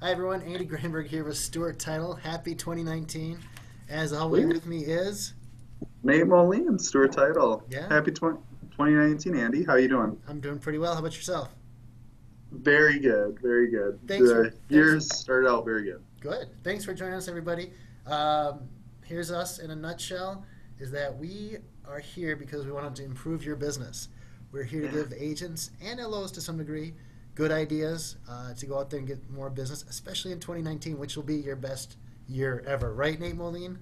Hi everyone, Andy Granberg here with Stewart Title. Happy 2019. As always Sweet. with me is, Nate Moline, Stewart Title. yeah, Happy 2019, Andy. How you doing? I'm doing pretty well. How about yourself? Very good, very good. Thanks for, The thanks, years started out very good. good. Thanks for joining us everybody. Um, Here's us in a nutshell, is that we are here because we wanted to improve your business. We're here to Yeah, give agents and LOs to some degree good ideas to go out there and get more business, especially in 2019, which will be your best year ever. Right, Nate Moline?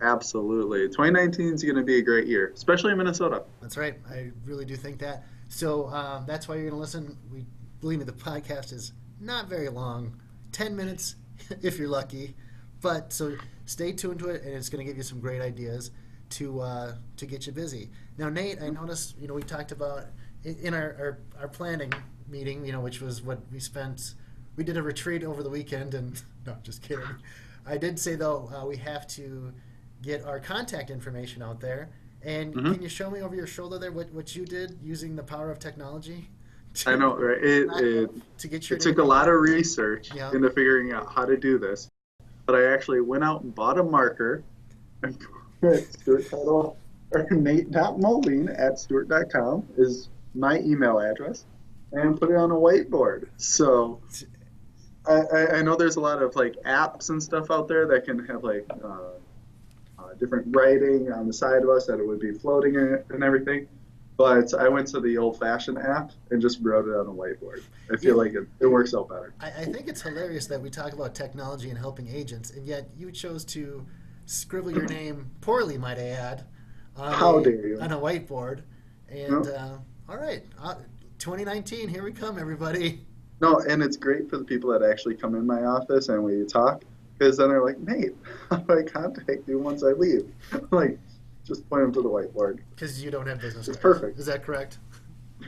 absolutely. 2019 is going to be a great year, especially in Minnesota. That's right. I really do think that. So that's why you're going to listen. We believe me, the podcast is not very long, 10 minutes if you're lucky. But so stay tuned to it, and it's going to give you some great ideas to get you busy. Now, Nate, I noticed we talked about in our planning meeting, which was what we spent. We did a retreat over the weekend, and no, just kidding. I did say though we have to get our contact information out there. And can Hmm you show me over your shoulder there what you did using the power of technology I to know, right? not, to get your It took name a out lot there? of research Yeah. into figuring out how to do this, but I actually went out and bought a marker and put Stewart Title or Nate.Moline at Stewart.com is my email address and put it on a whiteboard. So I know there's a lot of like apps and stuff out there that can have like different writing on the side of us that it would be floating and everything. But I went to the old fashioned app and just wrote it on a whiteboard. I Yeah. feel like it works out better. I think it's hilarious that we talk about technology and helping agents, and yet you chose to scribble your name poorly, might I add, How dare you? on a whiteboard. And No, all right, 2019, here we come, everybody. no, and it's great for the people that actually come in my office and we talk because then they're like, Nate, how do I contact you once I leave? Like, just point them to the whiteboard. Because you don't have business It's cards. perfect. Is that correct?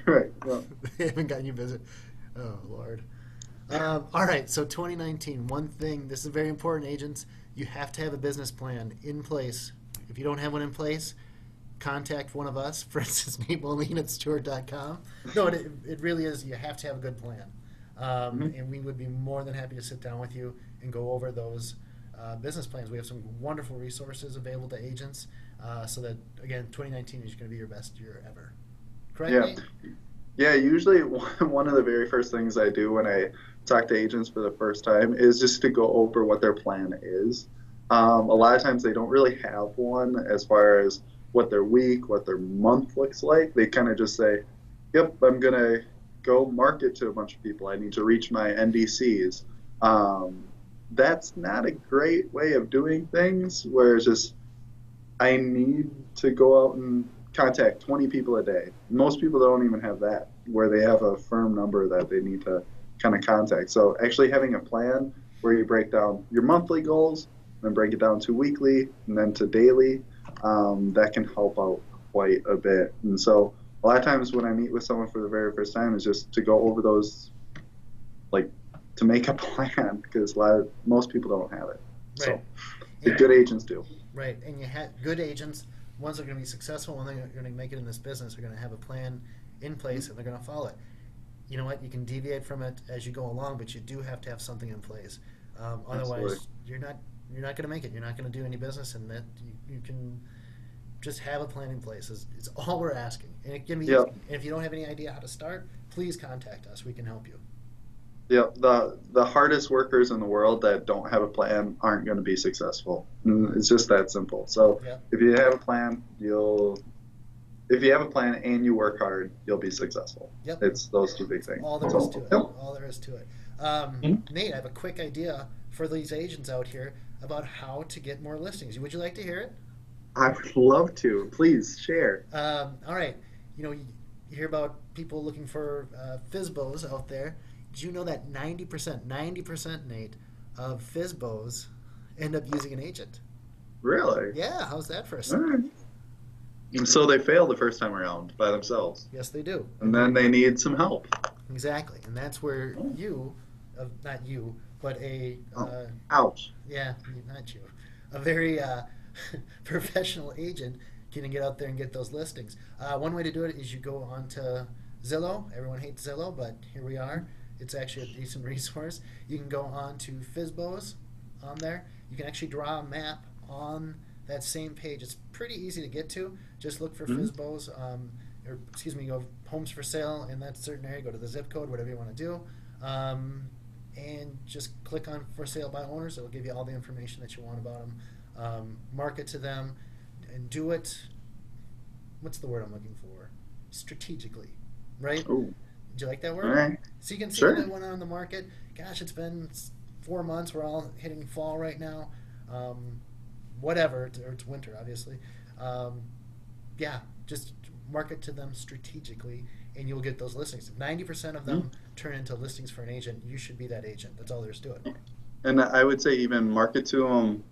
Right. Well, They haven't gotten you visit. Oh Lord. All right. So 2019. One thing. This is very important, agents. You have to have a business plan in place. If you don't have one in place, contact one of us. For instance, Nate Moline at Stewart.com. No, it really is. You have to have a good plan, mhm. and we would be more than happy to sit down with you and go over those business plans. We have some wonderful resources available to agents, so that again, 2019 is going to be your best year ever. Correct, Yeah. Nate? Yeah, usually one of the very first things I do when I talk to agents for the first time is just to go over what their plan is. A lot of times they don't really have one as far as what their week, what their month looks like. They kind of just say, "Yep, I'm gonna go market to a bunch of people. I need to reach my NDCs." That's not a great way of doing things. Where it's just I need to go out and contact 20 people a day. Most people don't even have that, where they have a firm number that they need to kind of contact. So actually having a plan where you break down your monthly goals, then break it down to weekly, and then to daily, that can help out quite a bit. And so a lot of times when I meet with someone for the very first time is just to go over those, like to make a plan, because most people don't have it. Right. So the And good agents do. right, and you have good agents. Ones that are going to be successful, and they're going to make it in this business, are going to have a plan in place, and they're going to follow it. You know what? You can deviate from it as you go along, but you do have to have something in place. Absolutely. Otherwise, you're not going to make it. You're not going to do any business, and that you can just have a plan in place. Is all we're asking, and it can be easy. Yeah. And if you don't have any idea how to start, please contact us. We can help you. Yeah, the hardest workers in the world that don't have a plan aren't going to be successful. It's just that simple. So Yeah. if you have a plan, you'll if you have a plan and you work hard, you'll be successful. Yep. It's those two big That's things. all there is to So, it. yep. All there is to it. Mhm. Nate, I have a quick idea for these agents out here about how to get more listings. Would you like to hear it? I would love to. Please share. All right. You hear about people looking for FISBOs out there. Did you know that 90%, Nate, of FISBOs end up using an agent? Really? Yeah, how's that for a All start? right. And so they fail the first time around by themselves, Yes, they do. and then they need some help. Exactly. And that's where Oh, not you, but oh, ouch. yeah, not you, a very professional agent can get out there and get those listings. One way to do it is you go on to Zillow. Everyone hates Zillow, but here we are. it's actually a decent resource. You can go on to FSBOs on there. You can actually draw a map on that same page. It's pretty easy to get to. Just look for Mhm. FSBOs, or excuse me, go homes for sale in that certain area. Go to the zip code, whatever you want to do, and just click on for sale by owners. It'll give you all the information that you want about them. Market to them, and do it. What's the word I'm looking for? Strategically, right? Ooh. Do you like that All word? right. So you can see when they Sure. went on the market. Gosh, it's been 4 months. We're all hitting fall right now. Whatever, or it's winter, obviously. Um, yeah, just market to them strategically, and you'll get those listings. If 90% of Mhm. them turn into listings for an agent, you should be that agent. That's all there is to it. And I would say even market to them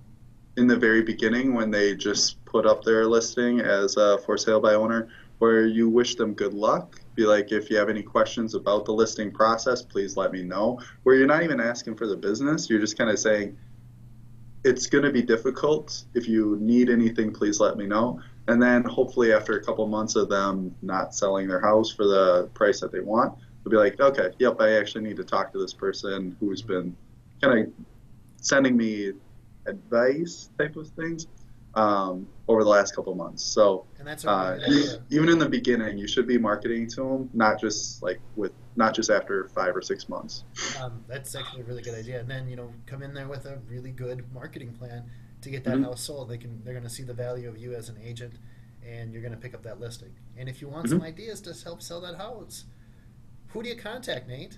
in the very beginning when they just put up their listing as a for sale by owner, where you wish them good luck. Be like, if you have any questions about the listing process, please let me know. Where you're not even asking for the business, you're just kind of saying, it's going to be difficult. If you need anything, please let me know. And then hopefully after a couple months of them not selling their house for the price that they want, they'll be like, okay, yep, I actually need to talk to this person who's been kind of sending me advice type of things over the last couple months. So And that's a really good idea. even in the beginning, you should be marketing to them, not just not just after 5 or 6 months. That's actually a really good idea. And then come in there with a really good marketing plan to get that Hmm. house sold. They're going to see the value of you as an agent, and you're going to pick up that listing. And if you want some Hmm. ideas to help sell that house, who do you contact, Nate?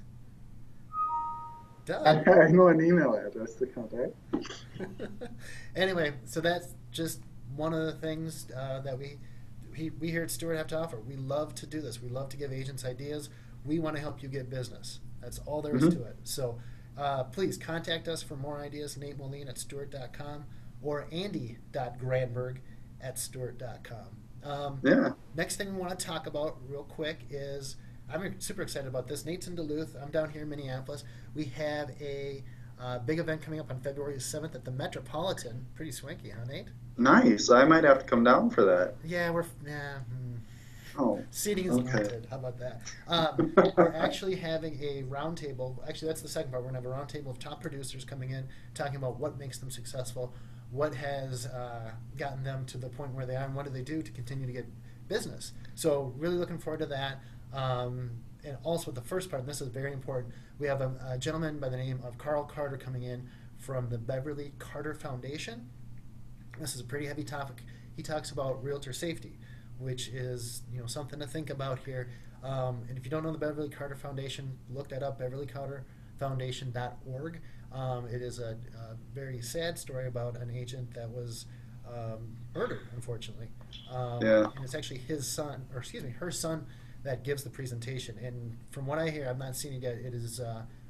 I Doug. know an email address to contact. Anyway, so that's just one of the things that we here at Stewart have to offer. We love to do this. We love to give agents ideas. We want to help you get business. That's all there is Hmm. to it. So please contact us for more ideas. Nate Moline at Stewart.com or Andy.Granberg at Stewart.com. Yeah. Next thing we want to talk about real quick is I'm super excited about this. Nate's in Duluth. I'm down here in Minneapolis. We have a big event coming up on February 7th at the Metropolitan. Pretty swanky, huh, Nate? Nice. I might have to come down for that. Yeah, yeah. Oh, Seating is okay. limited. How about that? We're actually having a roundtable. Actually, that's the second part. We're going to have a roundtable of top producers coming in, talking about what makes them successful, what has gotten them to the point where they are, and what do they do to continue to get business. So, really looking forward to that. And also, the first part, and this is very important, we have a gentleman by the name of Carl Carter coming in from the Beverly Carter Foundation. This is a pretty heavy topic. He talks about realtor safety, which is something to think about here. And if you don't know the Beverly Carter Foundation, look that up, beverlycarterfoundation.org. It is a very sad story about an agent that was murdered, unfortunately. Yeah. And it's actually his son, or excuse me, her son, that gives the presentation. And from what I hear, I've not seen it yet, it is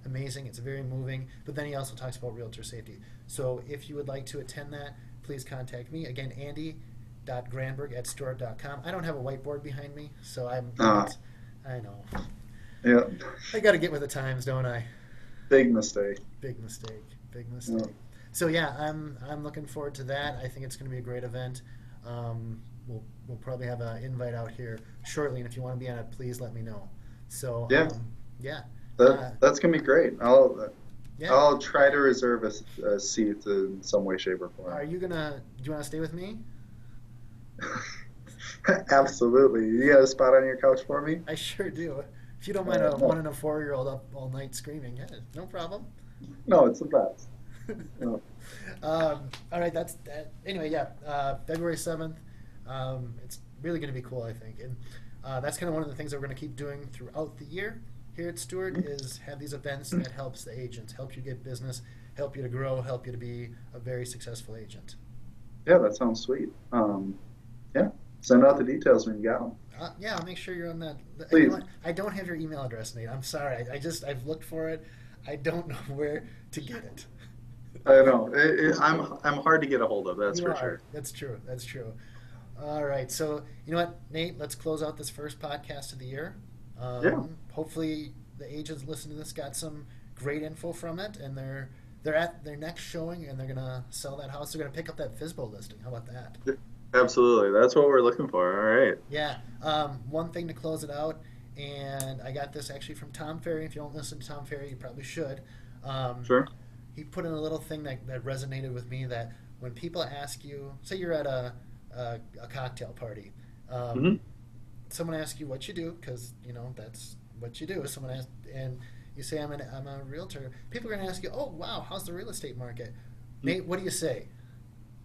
amazing. It's very moving. But then he also talks about realtor safety. So if you would like to attend that, please contact me. Again, Andy.Granberg@Stewart.com. I don't have a whiteboard behind me, so I know. Yeah. I got to get with the times, don't I? Big mistake. Big mistake. Big Yeah. mistake. So yeah, I'm looking forward to that. I think it's going to be a great event. We'll probably have an invite out here shortly, and if you want to be on it, please let me know. So Yeah. yeah, That's gonna be great. yeah. I'll try to reserve a seat in some way, shape, or Are form. you gonna? Do you want to stay with me? Absolutely. You got a spot on your couch for me? I sure do. If you don't mind a No, 1 and a 4-year-old up all night screaming, yeah, no problem. no, it's the best. No. All right, that's that. Anyway, yeah, February 7th. It's really going to be cool, I think, and that's kind of one of the things that we're going to keep doing throughout the year here at Stewart is have these events that helps the agents, help you get business, help you to grow, help you to be a very successful agent. Yeah, that sounds sweet. Yeah, send out the details when you got them. Yeah, I'll make sure you're on that. You know Please. what? I don't have your email address, Nate. I'm sorry. I've looked for it. I don't know where to get it. I know. I'm hard to get a hold of, that's You for are. sure. That's true. That's true. All right. So, you know what, Nate? Let's close out this first podcast of the year. Yeah. Hopefully, the agents listening to this got some great info from it, and they're at their next showing, and they're gonna sell that house. They're gonna pick up that FSBO listing. How about that? Absolutely. That's what we're looking for. All right. Yeah. One thing to close it out and I got this actually from Tom Ferry. If you don't listen to Tom Ferry, you probably should. Sure. He put in a little thing that resonated with me, that when people ask you, say you're at a cocktail party, Hmm. someone asks you what you do, because that's what you do. Someone asks, and you say I'm a realtor. People are going to ask you, oh wow, how's the real estate market? Nate, what do you say?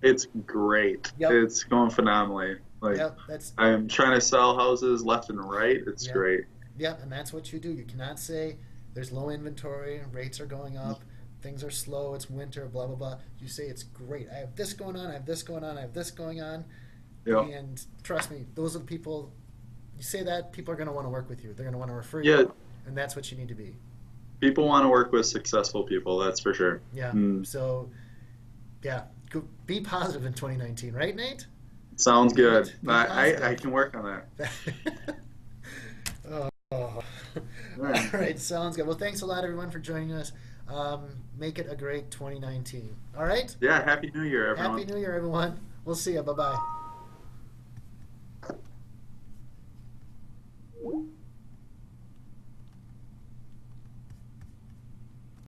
It's great. Yep. It's going phenomenally. Like, Yep. That's I'm trying to sell houses left and right. It's yep. great. Yep. And that's what you do. You cannot say there's low inventory, rates are going up, things are slow, it's winter, blah blah blah. You say it's great. I have this going on. I have this going on. I have this going on. Yeah. And trust me, those are the people. You say that, people are going to want to work with you. They're going to want to refer Yeah. you, and that's what you need to be. People want to work with successful people. That's for sure. Yeah. Mm. So, yeah, be positive in 2019, right, Nate? Sounds good. Be I positive. can work on that. Oh. All All right. right, sounds good. Well, thanks a lot, everyone, for joining us. Make it a great 2019. All right? Yeah. Happy New Year, everyone. Happy New Year, everyone. We'll see you. Bye-bye.